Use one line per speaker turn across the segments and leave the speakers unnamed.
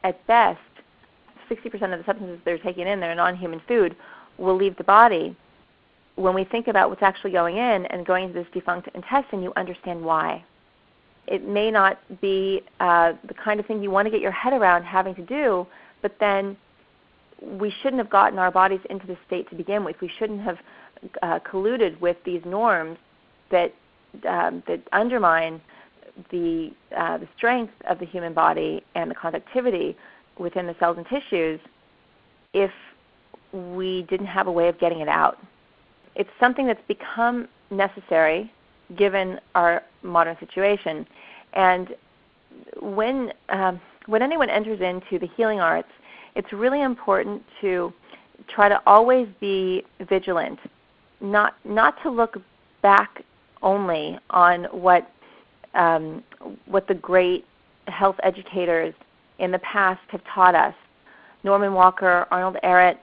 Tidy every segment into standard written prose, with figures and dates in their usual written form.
at best, 60% of the substances they're taking in, they're non-human food, will leave the body. When we think about what's actually going in and going into this defunct intestine, you understand why. It may not be the kind of thing you want to get your head around having to do, but then we shouldn't have gotten our bodies into this state to begin with. We shouldn't have colluded with these norms that undermine the strength of the human body and the conductivity within the cells and tissues if we didn't have a way of getting it out. It's something that's become necessary given our modern situation. And when anyone enters into the healing arts, it's really important to try to always be vigilant, not to look back only on what the great health educators in the past have taught us. Norman Walker, Arnold Ehret,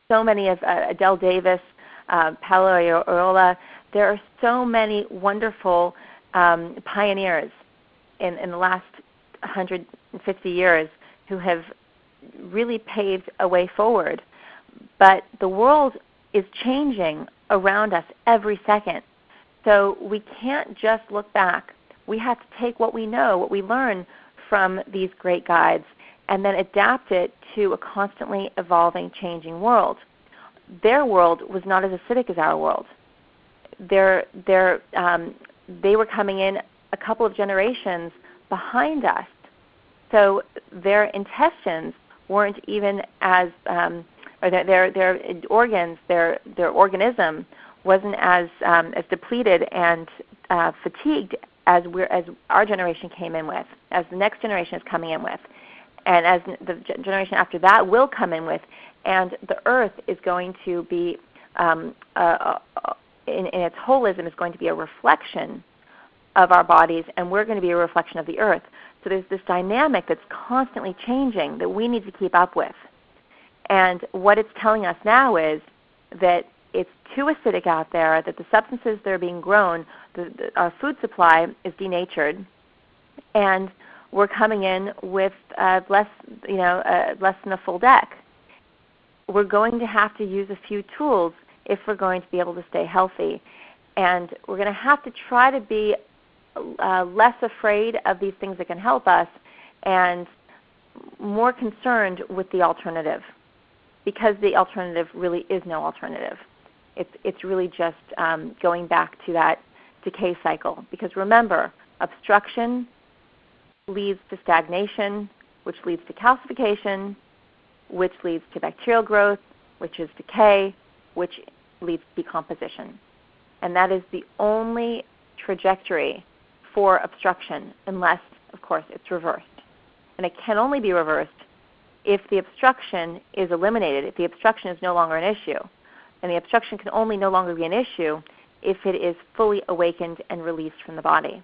so many of Adele Davis, Paolo Aiola. There are so many wonderful pioneers in the last 150 years who have really paved a way forward. But the world is changing around us every second. So we can't just look back. We have to take what we know, what we learn from these great guides, and then adapt it to a constantly evolving, changing world. Their world was not as acidic as our world. They were coming in a couple of generations behind us. So their intestines weren't even as, or their organs, their organism wasn't as depleted and fatigued as our generation came in with, as the next generation is coming in with, and as the generation after that will come in with. And the earth is going to be, in its holism, is going to be a reflection of our bodies, and we're going to be a reflection of the earth. So there's this dynamic that's constantly changing that we need to keep up with. And what it's telling us now is that it's too acidic out there, that the substances that are being grown, our food supply is denatured, and we're coming in with less than a full deck. We're going to have to use a few tools if we're going to be able to stay healthy. And we're going to have to try to be less afraid of these things that can help us and more concerned with the alternative, because the alternative really is no alternative. It's really just going back to that decay cycle. Because remember, obstruction leads to stagnation, which leads to calcification, which leads to bacterial growth, which is decay, which leads to decomposition. And that is the only trajectory for obstruction, unless, of course, it's reversed. And it can only be reversed if the obstruction is eliminated, if the obstruction is no longer an issue. And the obstruction can only no longer be an issue if it is fully awakened and released from the body.